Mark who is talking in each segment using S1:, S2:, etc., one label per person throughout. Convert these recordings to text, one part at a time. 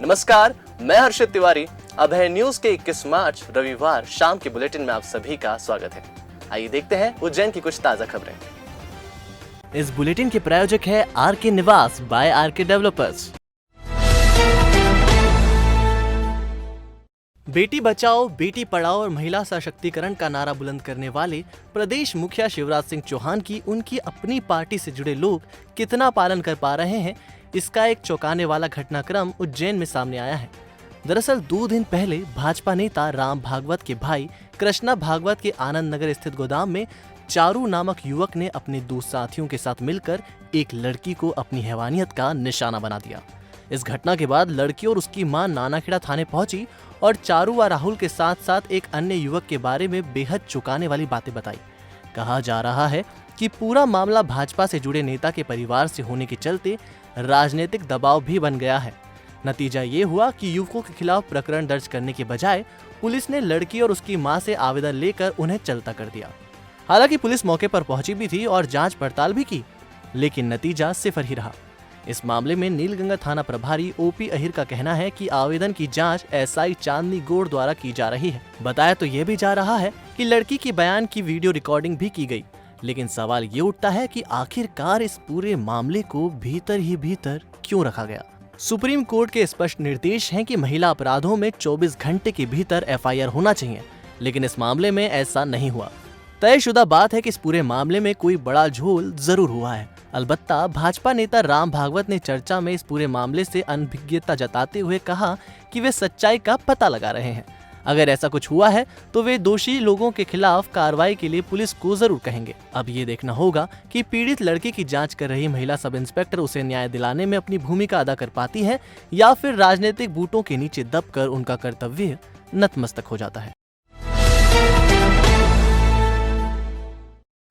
S1: नमस्कार, मैं हर्षित तिवारी। अब है न्यूज के 21 मार्च रविवार शाम के बुलेटिन में आप सभी का स्वागत है। आइए देखते हैं उज्जैन की कुछ ताजा खबरें। इस बुलेटिन के प्रायोजक है आरके निवास bye R K developers. Beti Bachao, Beti Padhao और महिला सशक्तिकरण का नारा बुलंद करने वाले प्रदेश मुखिया शिवराज सिंह चौहान की उनकी अपनी पार्टी से जुड़े लोग कितना पालन कर पा रहे हैं, इसका एक चौंकाने वाला घटनाक्रम उज्जैन में सामने आया है। दरअसल 2 दिन पहले भाजपा नेता राम भागवत के भाई कृष्णा भागवत के आनंद नगर स्थित गोदाम में चारू नामक युवक ने अपने 2 साथियों के साथ मिलकर एक लड़की को अपनी हैवानियत का निशाना बना दिया। इस घटना के बाद लड़की और उसकी मां नानाखेड़ा थाने पहुंची और चारू व राहुल के साथ साथ एक अन्य युवक के बारे में बेहद चौंकाने वाली बातें बताई। कहा जा रहा है कि पूरा मामला भाजपा से जुड़े नेता के परिवार से होने के चलते राजनीतिक दबाव भी बन गया है। नतीजा ये हुआ कि युवकों के खिलाफ प्रकरण दर्ज करने के बजाय पुलिस ने लड़की और उसकी मां से आवेदन लेकर उन्हें चलता कर दिया। हालांकि पुलिस मौके पर पहुंची भी थी और जांच पड़ताल भी की, लेकिन नतीजा सिफर ही रहा। इस मामले में नीलगंगा थाना प्रभारी ओपी अहिर का कहना है कि आवेदन की जांच एसआई चांदनी गौड़ द्वारा की जा रही है। बताया तो ये भी जा रहा है कि लड़की की बयान की वीडियो रिकॉर्डिंग भी की गई, लेकिन सवाल ये उठता है कि आखिरकार इस पूरे मामले को भीतर ही भीतर क्यों रखा गया। सुप्रीम कोर्ट के स्पष्ट निर्देश हैं कि महिला अपराधों में 24 घंटे के भीतर एफआईआर होना चाहिए, लेकिन इस मामले में ऐसा नहीं हुआ। तयशुदा बात है कि इस पूरे मामले में कोई बड़ा झोल जरूर हुआ है। अलबत्ता भाजपा नेता राम भागवत ने चर्चा में इस पूरे मामले से अनभिज्ञता जताते हुए कहा कि वे सच्चाई का पता लगा रहे हैं। अगर ऐसा कुछ हुआ है तो वे दोषी लोगों के खिलाफ कार्रवाई के लिए पुलिस को जरूर कहेंगे। अब ये देखना होगा कि पीड़ित लड़की की जांच कर रही महिला सब इंस्पेक्टर उसे न्याय दिलाने में अपनी भूमिका अदा कर पाती है या फिर राजनीतिक बूटों के नीचे दबकर उनका कर्तव्य नतमस्तक हो जाता है।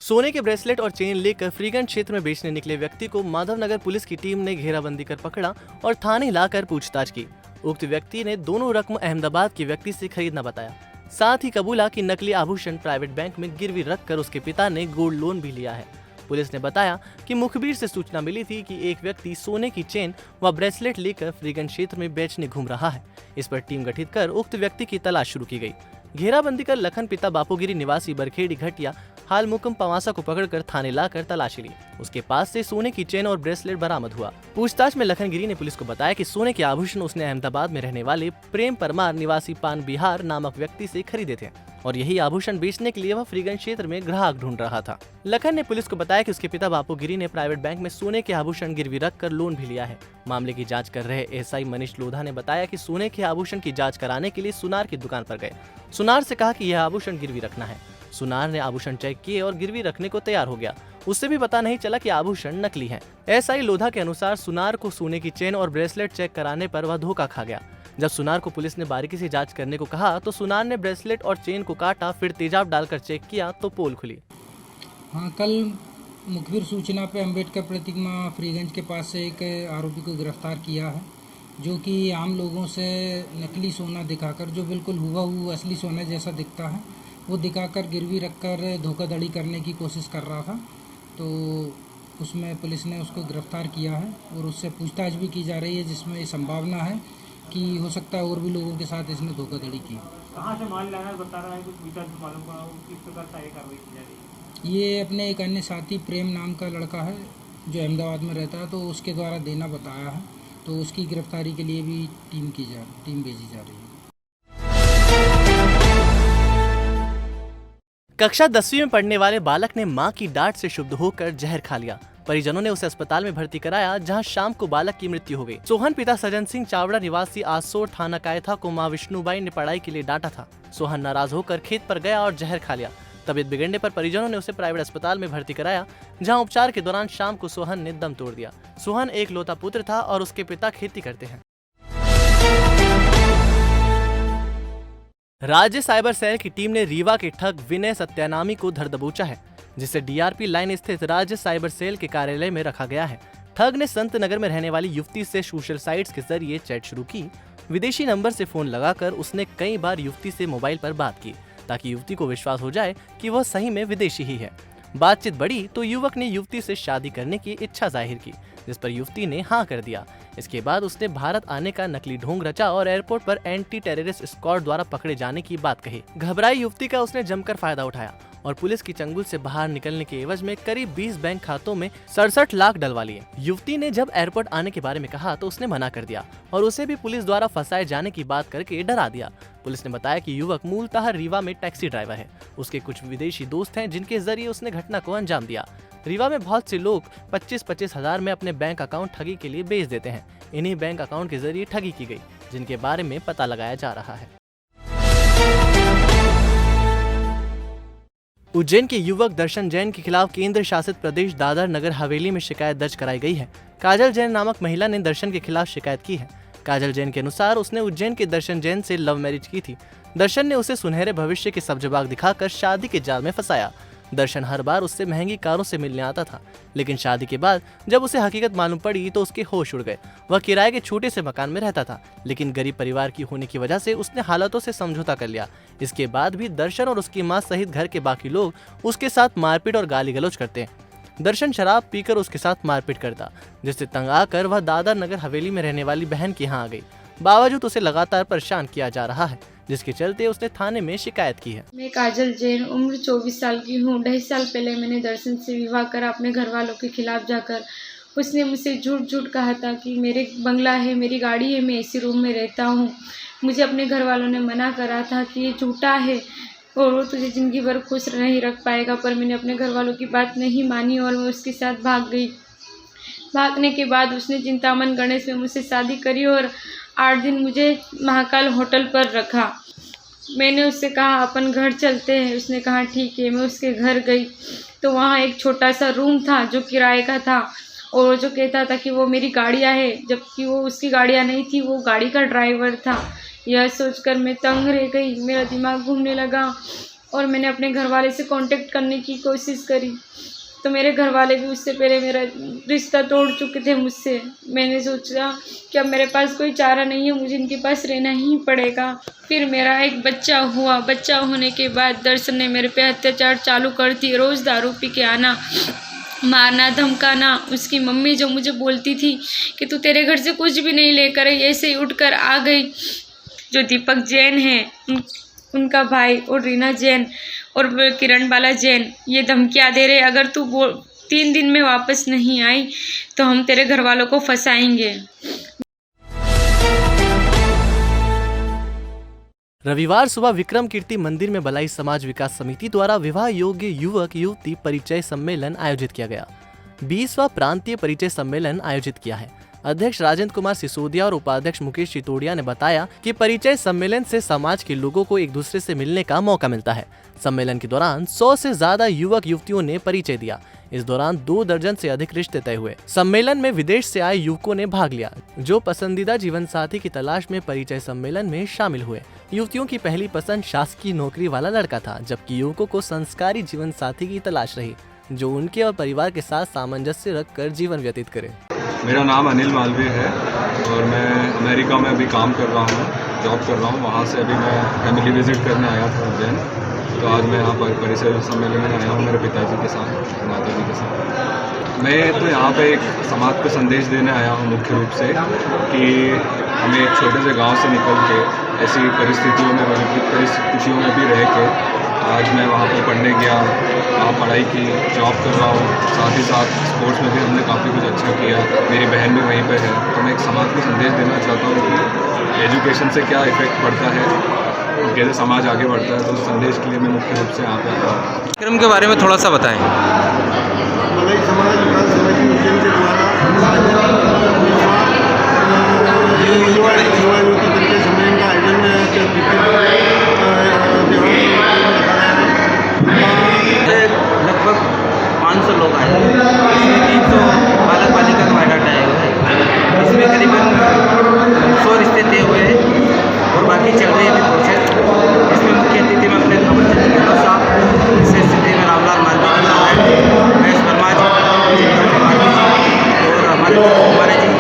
S1: सोने के ब्रेसलेट और चेन लेकर फ्रीगंज क्षेत्र में बेचने निकले व्यक्ति को माधवनगर पुलिस की टीम ने घेराबंदी कर पकड़ा और थाने लाकर पूछताछ की। उक्त व्यक्ति ने दोनों रकम अहमदाबाद के व्यक्ति से खरीदना बताया। साथ ही कबूला कि नकली आभूषण प्राइवेट बैंक में गिरवी रखकर उसके पिता ने गोल्ड लोन भी लिया है। पुलिस ने बताया कि मुखबिर से सूचना मिली थी कि एक व्यक्ति सोने की चेन व ब्रेसलेट लेकर फ्रीगंज क्षेत्र में बेचने घूम रहा है। इस पर टीम गठित कर उक्त व्यक्ति की तलाश शुरू की गई। घेराबंदी कर लखन पिता बापूगिरी निवासी बरखेड़ी घटिया हाल मुकम पवासा को पकड़कर थाने लाकर तलाशी ली। उसके पास से सोने की चेन और ब्रेसलेट बरामद हुआ। पूछताछ में लखनगिरी ने पुलिस को बताया कि सोने के आभूषण उसने अहमदाबाद में रहने वाले प्रेम परमार निवासी पान बिहार नामक व्यक्ति से खरीदे थे और यही आभूषण बेचने के लिए वह फ्रीगंज क्षेत्र में ग्राहक ढूंढ रहा था। लखन ने पुलिस को बताया कि उसके पिता बापूगिरी ने प्राइवेट बैंक में सोने के आभूषण गिरवी रखकर लोन भी लिया है। मामले की जांच कर रहे एसआई मनीष लोधा ने बताया कि सोने के आभूषण की जांच कराने के लिए सुनार की दुकान पर गए। सुनार से कहा कि यह आभूषण गिरवी रखना है। सुनार ने आभूषण चेक किए और गिरवी रखने को तैयार हो गया। उससे भी पता नहीं चला कि आभूषण नकली है। एसआई लोधा के अनुसार सुनार को सोने की चेन और ब्रेसलेट चेक कराने पर वह धोखा खा गया। जब सुनार को पुलिस ने बारीकी से जांच करने को कहा तो सुनार ने ब्रेसलेट और चेन को काटा, फिर तेजाब डालकर चेक किया तो पोल खुली।
S2: हाँ, कल मुखबिर सूचना पे अम्बेडकर प्रतिमा फ्रीगंज के पास से एक आरोपी को गिरफ्तार किया है, जो कि आम लोगों से नकली सोना दिखाकर, जो बिल्कुल हुबहू असली सोना जैसा दिखता है, वो दिखाकर गिरवी रखकर धोखाधड़ी करने की कोशिश कर रहा था। तो उसमें पुलिस ने उसको गिरफ्तार किया है और उससे पूछताछ भी की जा रही है, जिसमें ये संभावना है कि हो सकता है और भी लोगों के साथ इसने धोखाधड़ी की।
S3: कहाँ से माल लाया बता रहा है, कुछ विचार मालूम पड़ा, किस प्रकार से कार्रवाई की जा रही है?
S2: ये अपने एक अन्य साथी प्रेम नाम का लड़का है जो अहमदाबाद में रहता है, तो उसके द्वारा देना बताया है। तो उसकी गिरफ्तारी के लिए भी टीम भेजी जा रही है।
S1: कक्षा 10वीं में पढ़ने वाले बालक ने मां की डांट से क्षुब्ध होकर जहर खा लिया। परिजनों ने उसे अस्पताल में भर्ती कराया, जहां शाम को बालक की मृत्यु हो गई। सोहन पिता सज्जन सिंह चावड़ा निवासी आसोर थाना कायथा को मां विष्णुबाई ने पढ़ाई के लिए डांटा था। सोहन नाराज होकर खेत पर गया और जहर खा लिया। तबीयत बिगड़ने पर परिजनों ने उसे प्राइवेट अस्पताल में भर्ती कराया, जहां उपचार के दौरान शाम को सोहन ने दम तोड़ दिया। सोहन एक लौता पुत्र था और उसके पिता खेती करते हैं। राज्य साइबर सेल की टीम ने रीवा के ठग विनय सत्यानामी को धर दबोचा है, जिसे डीआरपी लाइन स्थित राज्य साइबर सेल के कार्यालय में रखा गया है। ठग ने संत नगर में रहने वाली युवती से सोशल साइट्स के जरिए चैट शुरू की। विदेशी नंबर से फोन लगाकर उसने कई बार युवती से मोबाइल पर बात की, ताकि युवती को विश्वास हो जाए कि वह सही में विदेशी ही है। बातचीत बढ़ी तो युवक ने युवती से शादी करने की इच्छा जाहिर की, जिस पर युवती ने हाँ कर दिया। इसके बाद उसने भारत आने का नकली ढोंग रचा और एयरपोर्ट पर एंटी टेररिस्ट स्क्वाड द्वारा पकड़े जाने की बात कही। घबराई युवती का उसने जमकर फायदा उठाया और पुलिस की चंगुल से बाहर निकलने के एवज में करीब 20 बैंक खातों में 67 लाख डलवा लिए। युवती ने जब एयरपोर्ट आने के बारे में कहा तो उसने मना कर दिया और उसे भी पुलिस द्वारा फंसाए जाने की बात करके डरा दिया। पुलिस ने बताया कि युवक मूलतः रीवा में टैक्सी ड्राइवर है। उसके कुछ विदेशी दोस्त हैं जिनके जरिए उसने घटना को अंजाम दिया। रीवा में बहुत से लोग 25-25 हजार में अपने बैंक अकाउंट ठगी के लिए बेच देते हैं। इन्हीं बैंक अकाउंट के जरिए ठगी की गई, जिनके बारे में पता लगाया जा रहा है। उज्जैन के युवक दर्शन जैन के खिलाफ केंद्र शासित प्रदेश दादर नगर हवेली में शिकायत दर्ज कराई गई है। काजल जैन नामक महिला ने दर्शन के खिलाफ शिकायत की है। काजल जैन के अनुसार उसने उज्जैन के दर्शन जैन से लव मैरिज की थी। दर्शन ने उसे सुनहरे भविष्य के सब्ज बाग दिखाकर शादी के जाल में फंसाया। दर्शन हर बार उससे महंगी कारों से मिलने आता था, लेकिन शादी के बाद जब उसे हकीकत मालूम पड़ी तो उसके होश उड़ गए। वह किराए के छोटे से मकान में रहता था, लेकिन गरीब परिवार की होने की वजह से उसने हालातों से समझौता कर लिया। इसके बाद भी दर्शन और उसकी मां सहित घर के बाकी लोग उसके साथ मारपीट और गाली गलौज करते हैं। दर्शन शराब पीकर उसके साथ मारपीट करता, जिससे तंग आकर वह दादर नगर हवेली में रहने वाली बहन के यहाँ आ गई। बावजूद उसे लगातार परेशान किया जा रहा है, जिसके चलते उसने थाने में शिकायत की है।
S4: मैं काजल जैन, उम्र 24 साल की हूँ। 2.5 साल पहले मैंने दर्शन से विवाह करा अपने घर वालों के खिलाफ जाकर। उसने मुझसे झूठ कहा था कि मेरे बंगला है, मेरी गाड़ी है, मैं एसी रूम में रहता हूँ। मुझे अपने घर वालों ने मना करा था कि ये झूठा है और वो तुझे ज़िंदगी भर खुश नहीं रख पाएगा, पर मैंने अपने घर वालों की बात नहीं मानी और मैं उसके साथ भाग गई। भागने के बाद उसने चिंतामन गणेश में मुझसे शादी करी और 8 दिन मुझे महाकाल होटल पर रखा। मैंने उससे कहा अपन घर चलते हैं, उसने कहा ठीक है। मैं उसके घर गई तो वहाँ एक छोटा सा रूम था जो किराए का था और जो कहता था कि वो मेरी गाड़ियाँ है, जबकि वो उसकी गाड़ियाँ नहीं थी, वो गाड़ी का ड्राइवर था। यह सोचकर मैं तंग रह गई, मेरा दिमाग घूमने लगा और मैंने अपने घर वाले से कांटेक्ट करने की कोशिश करी तो मेरे घर वाले भी उससे पहले मेरा रिश्ता तोड़ चुके थे मुझसे। मैंने सोचा कि अब मेरे पास कोई चारा नहीं है, मुझे इनके पास रहना ही पड़ेगा। फिर मेरा एक बच्चा हुआ। बच्चा होने के बाद दर्शन ने मेरे पे अत्याचार चालू कर दी। रोज़ दारू पी के आना, मारना, धमकाना। उसकी मम्मी जो मुझे बोलती थी कि तू तेरे घर से कुछ भी नहीं लेकर आई, ऐसे ही उठकर आ गई। जो दीपक जैन है उनका भाई और रीना जैन और किरण बाला जैन ये धमकियाँ दे रहे, अगर तू 3 दिन में वापस नहीं आई तो हम तेरे घर वालों को फंसाएंगे।
S1: रविवार सुबह विक्रम कीर्ति मंदिर में बलाई समाज विकास समिति द्वारा विवाह योग्य युवक युवती परिचय सम्मेलन आयोजित किया गया। 20वां प्रांतीय परिचय सम्मेलन आयोजित किया है। अध्यक्ष राजेंद्र कुमार सिसोदिया और उपाध्यक्ष मुकेश चितोड़िया ने बताया कि परिचय सम्मेलन से समाज के लोगों को एक दूसरे से मिलने का मौका मिलता है। सम्मेलन के दौरान 100 से ज्यादा युवक युवतियों ने परिचय दिया। इस दौरान 2 दर्जन से अधिक रिश्ते तय हुए। सम्मेलन में विदेश से आए युवकों ने भाग लिया, जो पसंदीदा जीवन साथी की तलाश में परिचय सम्मेलन में शामिल हुए। युवतियों की पहली पसंद शासकीय नौकरी वाला लड़का था, जबकि युवकों को संस्कारी जीवन साथी की तलाश रही, जो उनके और परिवार के साथ सामंजस्य रखकर जीवन व्यतीत करे।
S5: मेरा नाम अनिल मालवीय है और मैं अमेरिका में अभी काम कर रहा हूँ, जॉब कर रहा हूँ। वहाँ से अभी मैं फैमिली विजिट करने आया था उज्जैन, तो आज मैं यहाँ पर परिचय सम्मेलन में आया हूँ मेरे पिताजी के साथ, माताजी के साथ। मैं तो यहाँ पे एक समाज को संदेश देने आया हूँ मुख्य रूप से कि हमें एक छोटे से गांव से निकल के ऐसी परिस्थितियों में भी रह के आज मैं वहाँ पर पढ़ने गया, वहाँ पढ़ाई की, जॉब कर रहा हूँ। साथ ही साथ स्पोर्ट्स में भी हमने काफ़ी कुछ अच्छा किया। मेरी बहन भी वहीं पे है। तो मैं एक समाज को संदेश देना चाहता हूँ कि एजुकेशन से क्या इफेक्ट पड़ता है, कैसे समाज आगे बढ़ता है। तो उस संदेश के लिए मैं मुख्य रूप से यहाँ पे आया हूँ।
S6: कार्यक्रम के बारे में थोड़ा सा बताएं।
S7: मलाई समाज विकास समिति उज्जैन के द्वारा युवा युवती परिचय सम्मेलन का आयोजन
S8: लगभग 500 लोग आए, इसमें 300 बालक बालिका का बायोडाटा आए हुए हैं। इसमें करीबन 100 रिश्ते तय हुए हैं और बाकी चल रही है अभी प्रोसेस। इसमें मुख्य अतिथि में अपने खबर चंद गहलोत साहब, विशेष अतिथि में रामलाल मालवीय, महेश वर्मा जी और हमारे जी।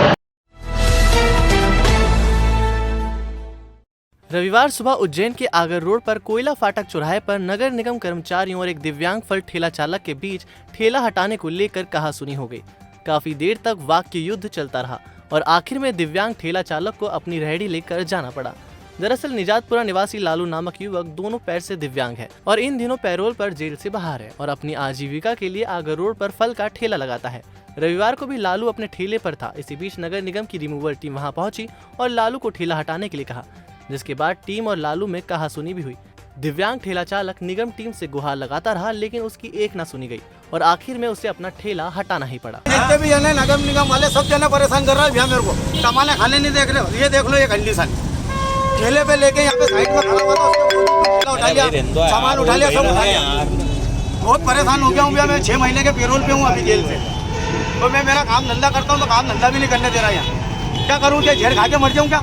S1: रविवार सुबह उज्जैन के आगर रोड पर कोयला फाटक चौराहे पर नगर निगम कर्मचारियों और एक दिव्यांग फल ठेला चालक के बीच ठेला हटाने को लेकर कहासुनी हो गई। काफी देर तक वाक्य युद्ध चलता रहा और आखिर में दिव्यांग ठेला चालक को अपनी रेहड़ी लेकर जाना पड़ा। दरअसल निजातपुरा निवासी लालू नामक युवक दोनों पैर से दिव्यांग है और इन दिनों पैरोल पर जेल से बाहर है और अपनी आजीविका के लिए आगर रोड पर फल का ठेला लगाता है। रविवार को भी लालू अपने ठेले पर था। इसी बीच नगर निगम की रिमूवल टीम वहां पहुंची और लालू को ठेला हटाने के लिए कहा, जिसके बाद टीम और लालू में कहासुनी भी हुई। दिव्यांग ठेला चालक निगम टीम से गुहार लगाता रहा, लेकिन उसकी एक न सुनी गई और आखिर में उसे अपना ठेला हटाना ही पड़ा।
S6: जितने भी जने नगर निगम वाले सब जने परेशान कर रहे हैं भैया, मेरे को कमाने खाने नहीं देख रहे हो। ये देख लो, ये कंडीशन ठेले पे लेके यहाँ पे साइड में खड़ा हुआ था, उसके उठा लिया, सामान उठा लिया, सब उठा लिया। बहुत परेशान हो गया हूँ भैया, मैं 6 महीने के पेरोल पे हूँ अभी जेल से। तो मैं मेरा काम धंधा करता हूँ तो काम धंधा भी नहीं करने दे रहा यहाँ। क्या करूँ, क्या झेल खा के मर जाऊँ क्या?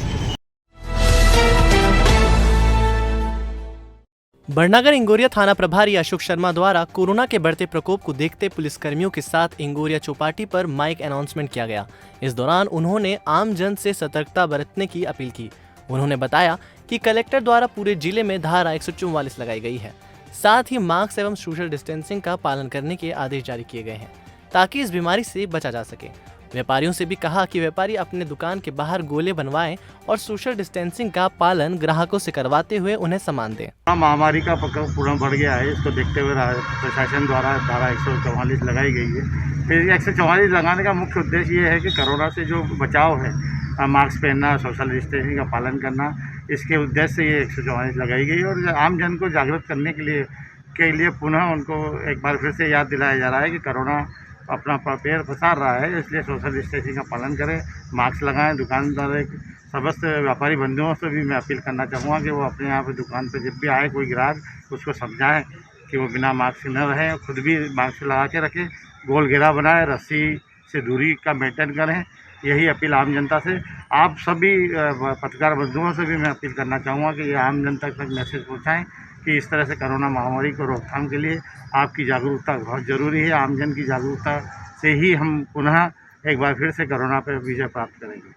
S1: बड़नगर इंगोरिया थाना प्रभारी अशोक शर्मा द्वारा कोरोना के बढ़ते प्रकोप को देखते पुलिसकर्मियों के साथ इंगोरिया चौपाटी पर माइक अनाउंसमेंट किया गया। इस दौरान उन्होंने आम जन से सतर्कता बरतने की अपील की। उन्होंने बताया कि कलेक्टर द्वारा पूरे जिले में धारा 144 लगाई गई है। साथ ही मास्क एवं सोशल डिस्टेंसिंग का पालन करने के आदेश जारी किए गए हैं ताकि इस बीमारी से बचा जा सके। व्यापारियों से भी कहा कि व्यापारी अपने दुकान के बाहर गोले बनवाएं और सोशल डिस्टेंसिंग का पालन ग्राहकों से करवाते हुए उन्हें सामान दें।
S9: महामारी का पूर्ण बढ़ गया है, इसको देखते हुए प्रशासन द्वारा धारा 144 लगाई गई है। फिर 144 लगाने का मुख्य उद्देश्य ये है कि कोरोना से जो बचाव है, मास्क पहनना, सोशल डिस्टेंसिंग का पालन करना, इसके उद्देश्य से ये 144 लगाई गई और आम जन को जागरूक करने के लिए पुनः उनको एक बार फिर से याद दिलाया जा रहा है कि कोरोना अपना पैर पसार रहा है, इसलिए सोशल डिस्टेंसिंग का पालन करें, मास्क लगाएं। दुकानदार समस्त व्यापारी बंधुओं से भी मैं अपील करना चाहूँगा कि वो अपने यहाँ पे दुकान पे जब भी आए कोई ग्राहक उसको समझाएं कि वो बिना मास्क न रहें, खुद भी मास्क लगा के रखें, गोल घेरा बनाएं, रस्सी से दूरी का मेंटेन करें। यही अपील आम जनता से, आप सभी पत्रकार बंधुओं से भी मैं अपील करना चाहूँगा कि ये आम जनता तक मैसेज पहुँचाएँ कि इस तरह से कोरोना महामारी को रोकथाम के लिए आपकी जागरूकता बहुत ज़रूरी है। आम जन की जागरूकता से ही हम पुनः एक बार फिर से कोरोना पर विजय प्राप्त करेंगे।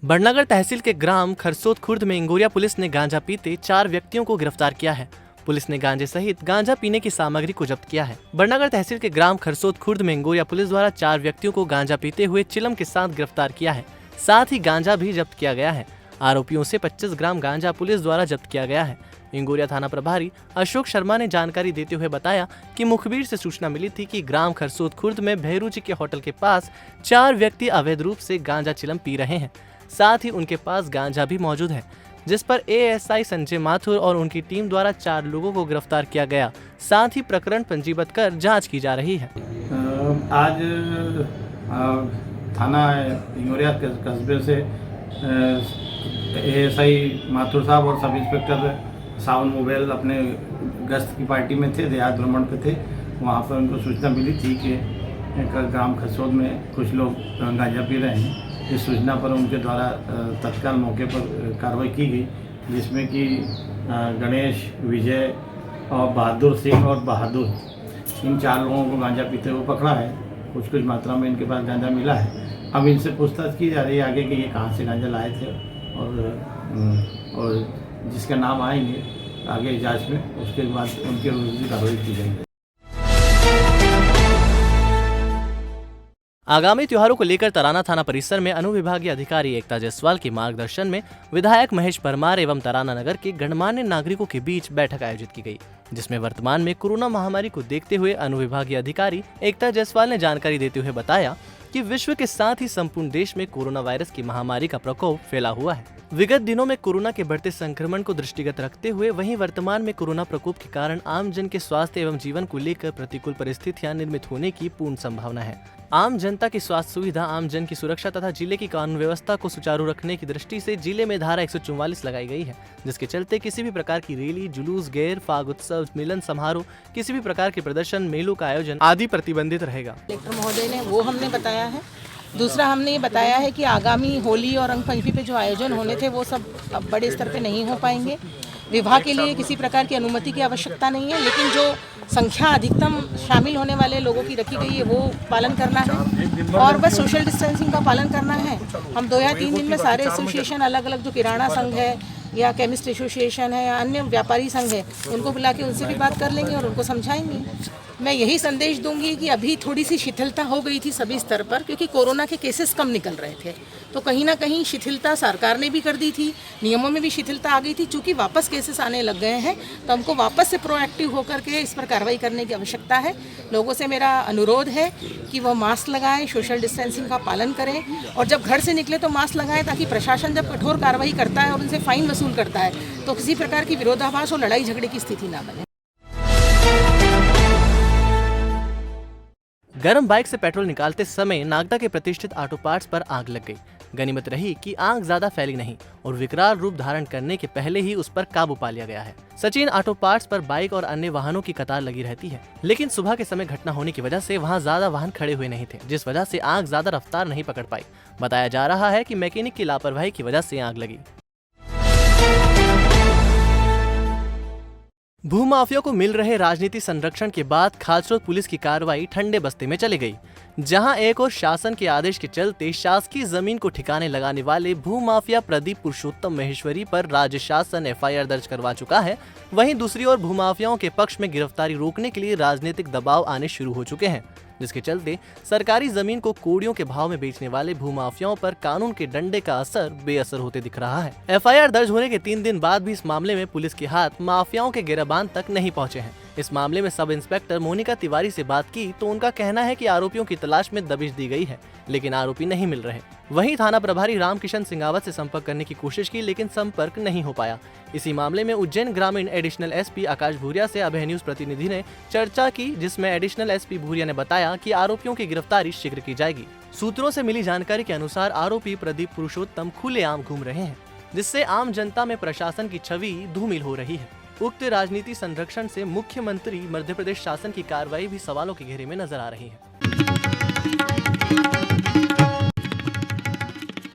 S1: बड़नगर तहसील के ग्राम खरसोद खुर्द में इंगोरिया पुलिस ने गांजा पीते 4 व्यक्तियों को गिरफ्तार किया है। पुलिस ने गांजे सहित गांजा पीने की सामग्री को जब्त किया है। बड़नगर तहसील के ग्राम खरसोद खुर्द में इंगोरिया पुलिस द्वारा 4 व्यक्तियों को गांजा पीते हुए चिलम के साथ गिरफ्तार किया है। साथ ही गांजा भी जब्त किया गया है। आरोपियों से 25 ग्राम गांजा पुलिस द्वारा जब्त किया गया है। इंगोरिया थाना प्रभारी अशोक शर्मा ने जानकारी देते हुए बताया कि मुखबिर से सूचना मिली थी कि ग्राम खरसोद खुर्द में भैरू जी के होटल के पास 4 व्यक्ति अवैध रूप से गांजा चिलम पी रहे हैं। साथ ही उनके पास गांजा भी मौजूद है, जिस पर एएसआई संजय माथुर और उनकी टीम द्वारा 4 लोगों को गिरफ्तार किया गया। साथ ही प्रकरण पंजीबद्ध कर जाँच की जा रही है।
S9: आज थाना इंगोरिया कस्बे से एएसआई माथुर साहब और सब इंस्पेक्टर सावन मोबाइल अपने गश्त की पार्टी में थे, देहात भ्रमण पे थे। वहाँ पर उनको सूचना मिली थी कि ग्राम खरसोद में कुछ लोग गांजा पी रहे हैं। इस सूचना पर उनके द्वारा तत्काल मौके पर कार्रवाई की गई, जिसमें कि गणेश, विजय और बहादुर सिंह और बहादुर, इन 4 लोगों को गांजा पीते हुए पकड़ा है। कुछ मात्रा में इनके पास गांजा मिला है। अब इनसे पूछताछ की जा रही है आगे कि ये कहाँ से गांजा लाए थे और जिसका नाम आएंगे आगे जांच में, उसके बाद उनके विरुद्ध कार्रवाई की जाएगी।
S1: आगामी त्योहारों को लेकर तराना थाना परिसर में अनुविभागीय अधिकारी एकता जायसवाल के मार्गदर्शन में विधायक महेश परमार एवं तराना नगर के गणमान्य नागरिकों के बीच बैठक आयोजित की गई, जिसमें वर्तमान में कोरोना महामारी को देखते हुए अनुविभागीय अधिकारी एकता जायसवाल ने जानकारी देते हुए बताया कि विश्व के साथ ही संपूर्ण देश में कोरोना वायरस की महामारी का प्रकोप फैला हुआ है। विगत दिनों में कोरोना के बढ़ते संक्रमण को दृष्टिगत रखते हुए वहीं वर्तमान में कोरोना प्रकोप के कारण आम जन के स्वास्थ्य एवं जीवन को लेकर प्रतिकूल परिस्थितियां निर्मित होने की पूर्ण संभावना है। आम जनता की स्वास्थ्य सुविधा, आम जन की सुरक्षा तथा जिले की कानून व्यवस्था को सुचारू रखने की दृष्टि से जिले में धारा 144 लगाई गई है, जिसके चलते किसी भी प्रकार की रैली, जुलूस, गैर फाग उत्सव, मिलन समारोह, किसी भी प्रकार के प्रदर्शन, मेलों का आयोजन आदि प्रतिबंधित रहेगा।
S10: कलेक्टर महोदय ने वो हमने बताया है। दूसरा हमने ये बताया है कि आगामी होली और रंग पंचमी पे जो आयोजन होने थे वो सब अब बड़े स्तर पे नहीं हो पाएंगे। विवाह के लिए किसी प्रकार की अनुमति की आवश्यकता नहीं है, लेकिन जो संख्या अधिकतम शामिल होने वाले लोगों की रखी गई है वो पालन करना है और बस सोशल डिस्टेंसिंग का पालन करना है। हम 2 या 3 दिन में सारे एसोसिएशन अलग अलग जो किराना संघ है या केमिस्ट एसोसिएशन है या अन्य व्यापारी संघ है उनको बुला के उनसे भी बात कर लेंगे और उनको समझाएंगे। मैं यही संदेश दूंगी कि अभी थोड़ी सी शिथिलता हो गई थी सभी स्तर पर, क्योंकि कोरोना के केसेस कम निकल रहे थे, तो कहीं ना कहीं शिथिलता सरकार ने भी कर दी थी, नियमों में भी शिथिलता आ गई थी। चूँकि वापस केसेस आने लग गए हैं तो हमको वापस से प्रोएक्टिव होकर के इस पर कार्रवाई करने की आवश्यकता है। लोगों से मेरा अनुरोध है कि वह मास्क लगाएं, सोशल डिस्टेंसिंग का पालन करें और जब घर से निकले तो मास्क लगाएं, ताकि प्रशासन जब कठोर कार्रवाई करता है और उनसे फाइन वसूल करता है तो किसी प्रकार की विरोधाभास और लड़ाई झगड़े की स्थिति ना बने।
S1: गर्म बाइक से पेट्रोल निकालते समय नागदा के प्रतिष्ठित ऑटो पार्ट्स पर आग लग गई। गनीमत रही कि आग ज्यादा फैली नहीं और विकराल रूप धारण करने के पहले ही उस पर काबू पा लिया गया है। सचिन ऑटो पार्ट्स पर बाइक और अन्य वाहनों की कतार लगी रहती है, लेकिन सुबह के समय घटना होने की वजह से वहां ज्यादा वाहन खड़े हुए नहीं थे, जिस वजह से आग ज्यादा रफ्तार नहीं पकड़ पाई। बताया जा रहा है कि मैकेनिक की लापरवाही की वजह से आग लगी। भूमाफिया को मिल रहे राजनीति संरक्षण के बाद खासरोद पुलिस की कार्रवाई ठंडे बस्ते में चली गई, जहां एक और शासन के आदेश के चलते शासकीय जमीन को ठिकाने लगाने वाले भूमाफिया प्रदीप पुरुषोत्तम महेश्वरी पर राज्य शासन एफआईआर दर्ज करवा चुका है। वहीं दूसरी ओर भूमाफियाओं के पक्ष में गिरफ्तारी रोकने के लिए राजनीतिक दबाव आने शुरू हो चुके हैं, जिसके चलते सरकारी जमीन को कोड़ियों के भाव में बेचने वाले भूमाफियाओं पर कानून के डंडे का असर बेअसर होते दिख रहा है। एफआईआर दर्ज होने के 3 दिन बाद भी इस मामले में पुलिस के हाथ माफियाओं के गिरबान तक नहीं पहुंचे हैं। इस मामले में सब इंस्पेक्टर मोनिका तिवारी से बात की तो उनका कहना है कि आरोपियों की तलाश में दबिश दी गई है, लेकिन आरोपी नहीं मिल रहे। वहीं थाना प्रभारी रामकिशन सिंगावत से संपर्क करने की कोशिश की, लेकिन संपर्क नहीं हो पाया। इसी मामले में उज्जैन ग्रामीण एडिशनल एसपी आकाश भूरिया से अभय न्यूज प्रतिनिधि ने चर्चा की, जिसमें एडिशनल एसपी भूरिया ने बताया कि आरोपियों की गिरफ्तारी शीघ्र की जाएगी। सूत्रों से मिली जानकारी के अनुसार आरोपी प्रदीप पुरुषोत्तम खुलेआम घूम रहे हैं, जिससे आम जनता में प्रशासन की छवि धूमिल हो रही है। उक्त राजनीति संरक्षण से मुख्यमंत्री मध्य प्रदेश शासन की कार्रवाई भी सवालों के घेरे में नजर आ रही है।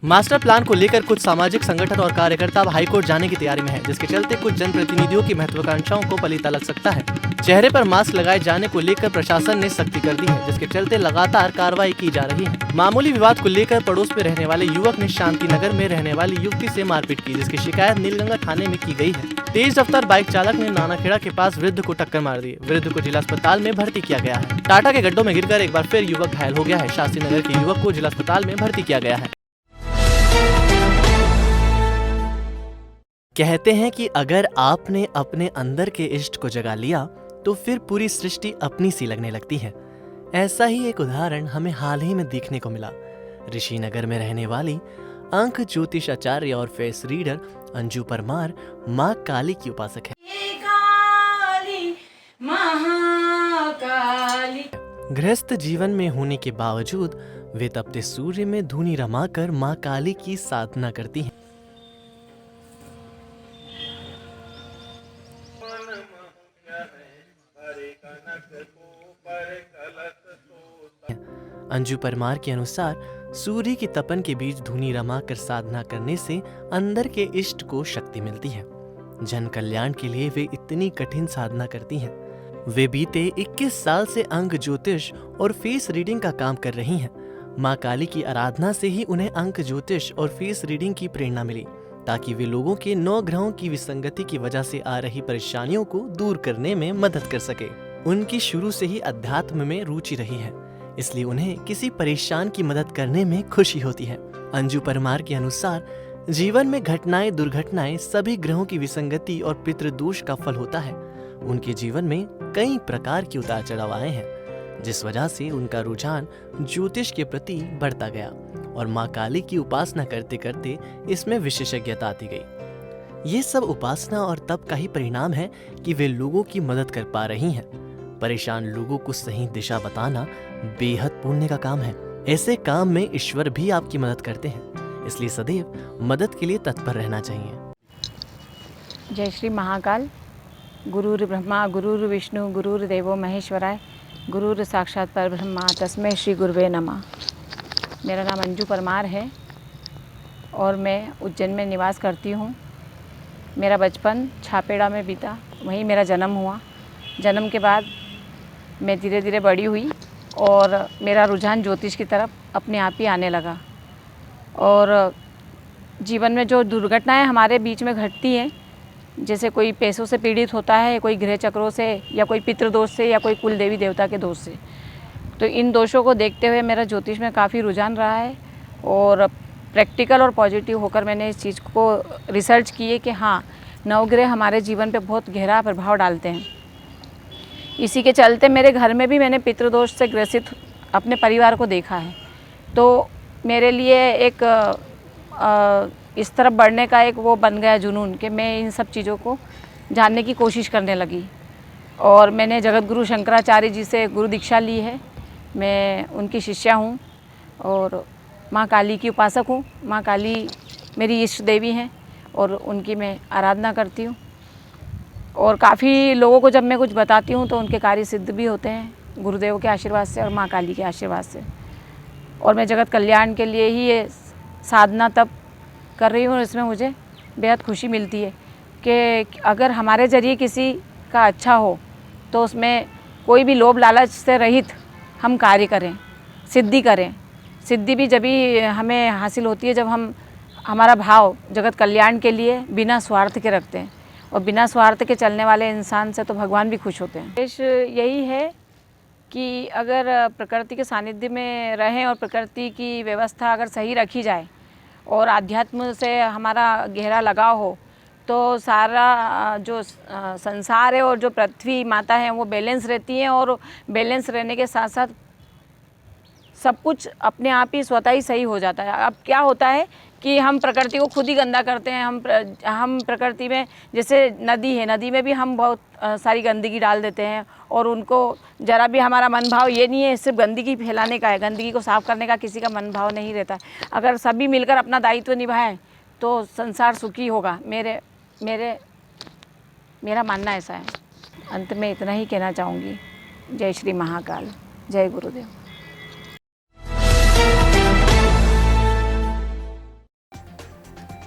S1: मास्टर प्लान को लेकर कुछ सामाजिक संगठन और कार्यकर्ता अब हाईकोर्ट जाने की तैयारी में हैं, जिसके चलते कुछ जनप्रतिनिधियों की महत्वाकांक्षाओं को पलीता लग सकता है। चेहरे पर मास्क लगाए जाने को लेकर प्रशासन ने सख्ती कर दी है, जिसके चलते लगातार कार्रवाई की जा रही है। मामूली विवाद को लेकर पड़ोस में रहने वाले युवक ने शांति नगर में रहने वाली युवती से मारपीट की, जिसकी शिकायत नीलगंगा थाने में की गई है। तेज रफ्तार बाइक चालक ने नानाखेड़ा के पास वृद्ध को टक्कर मार दी। वृद्ध को जिला अस्पताल में भर्ती किया गया है। टाटा के गड्ढों में गिरकर एक बार फिर युवक घायल हो गया है। शास्त्री नगर के युवक को जिला अस्पताल में भर्ती किया गया है। कहते हैं कि अगर आपने अपने अंदर के इष्ट को जगा लिया तो फिर पूरी सृष्टि अपनी सी लगने लगती है। ऐसा ही एक उदाहरण हमें हाल ही में देखने को मिला। ऋषिनगर में रहने वाली अंक ज्योतिष आचार्य और फेस रीडर अंजू परमार माँ काली की उपासक है। गृहस्थ जीवन में होने के बावजूद वे तपते सूर्य में धूनी रमाकर माँ काली की साधना करती हैं। अंजू परमार के अनुसार सूर्य की तपन के बीच धूनी रमाकर साधना करने से अंदर के इष्ट को शक्ति मिलती है। जन कल्याण के लिए वे इतनी कठिन साधना करती हैं। वे बीते 21 साल से अंक ज्योतिष और फेस रीडिंग का काम कर रही हैं। माँ काली की आराधना से ही उन्हें अंक ज्योतिष और फेस रीडिंग की प्रेरणा मिली, ताकि वे लोगों के 9 ग्रहों की विसंगति की वजह से आ रही परेशानियों को दूर करने में मदद कर सके। उनकी शुरू से ही अध्यात्म में रुचि रही है, इसलिए उन्हें किसी परेशान की मदद करने में खुशी होती है। अंजू परमार के अनुसार जीवन में घटनाएं दुर्घटनाएं सभी ग्रहों की विसंगति और पितृदोष का फल होता है। उनके जीवन में कई प्रकार की उतार चढ़ाव आए हैं, जिस वजह से उनका रुझान ज्योतिष के प्रति बढ़ता गया और माँ काली की उपासना करते करते इसमें विशेषज्ञता आती गई। ये सब उपासना और तप का ही परिणाम है कि वे लोगों की मदद कर पा रही हैं। परेशान लोगों को सही दिशा बताना बेहद पुण्य का काम है। ऐसे काम में ईश्वर भी आपकी मदद करते हैं, इसलिए सदैव मदद के लिए तत्पर रहना चाहिए।
S11: जय श्री महाकाल। गुरुर् ब्रह्मा गुरुर् विष्णु गुरुर्देवो महेश्वराय गुरुर् साक्षात परब्रह्मा तस्मै श्री गुरुवे नमः। मेरा नाम अंजू परमार है और मैं उज्जैन में निवास करती हूँ। मेरा बचपन छापेड़ा में बीता, वहीं मेरा जन्म हुआ। जन्म के बाद मैं धीरे धीरे बड़ी हुई और मेरा रुझान ज्योतिष की तरफ अपने आप ही आने लगा। और जीवन में जो दुर्घटनाएं हमारे बीच में घटती हैं, जैसे कोई पैसों से पीड़ित होता है, कोई गृह चक्रों से, या कोई पितृदोष से, या कोई कुल देवी देवता के दोष से, तो इन दोषों को देखते हुए मेरा ज्योतिष में काफ़ी रुझान रहा है। और प्रैक्टिकल और पॉजिटिव होकर मैंने इस चीज़ को रिसर्च की है कि हाँ, नवग्रह हमारे जीवन पे बहुत गहरा प्रभाव डालते हैं। इसी के चलते मेरे घर में भी मैंने पितृदोष से ग्रसित अपने परिवार को देखा है। तो मेरे लिए एक इस तरफ बढ़ने का एक वो बन गया जुनून कि मैं इन सब चीज़ों को जानने की कोशिश करने लगी। और मैंने जगत गुरु शंकराचार्य जी से गुरु दीक्षा ली है। मैं उनकी शिष्या हूँ और माँ काली की उपासक हूँ। माँ काली मेरी इष्ट देवी हैं और उनकी मैं आराधना करती हूँ। और काफ़ी लोगों को जब मैं कुछ बताती हूँ तो उनके कार्य सिद्ध भी होते हैं, गुरुदेव के आशीर्वाद से और माँ काली के आशीर्वाद से। और मैं जगत कल्याण के लिए ही ये साधना तब कर रही हूँ और इसमें मुझे बेहद खुशी मिलती है कि अगर हमारे ज़रिए किसी का अच्छा हो तो उसमें कोई भी लोभ लालच से रहित हम कार्य करें, सिद्धि करें। सिद्धि भी जब भी हमें हासिल होती है जब हम हमारा भाव जगत कल्याण के लिए बिना स्वार्थ के रखते हैं। और बिना स्वार्थ के चलने वाले इंसान से तो भगवान भी खुश होते हैं। उद्देश यही है कि अगर प्रकृति के सानिध्य में रहें और प्रकृति की व्यवस्था अगर सही रखी जाए और आध्यात्म से हमारा गहरा लगाव हो तो सारा जो संसार है और जो पृथ्वी माता है वो बैलेंस रहती है। और बैलेंस रहने के साथ साथ सब कुछ अपने आप ही स्वतः ही सही हो जाता है। अब क्या होता है कि हम प्रकृति को खुद ही गंदा करते हैं। हम प्रकृति में, जैसे नदी है, नदी में भी हम बहुत सारी गंदगी डाल देते हैं और उनको ज़रा भी हमारा मन भाव ये नहीं है सिर्फ गंदगी फैलाने का है, गंदगी को साफ़ करने का किसी का मन भाव नहीं रहता। अगर सभी मिलकर अपना दायित्व निभाएं तो संसार सुखी होगा। मेरा मानना ऐसा है। अंत में इतना ही कहना चाहूँगी। जय श्री महाकाल, जय गुरुदेव।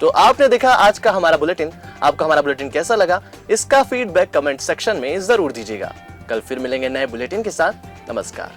S1: तो आपने देखा आज का हमारा बुलेटिन। आपको हमारा बुलेटिन कैसा लगा, इसका फीडबैक कमेंट सेक्शन में जरूर दीजिएगा। कल फिर मिलेंगे नए बुलेटिन के साथ। नमस्कार।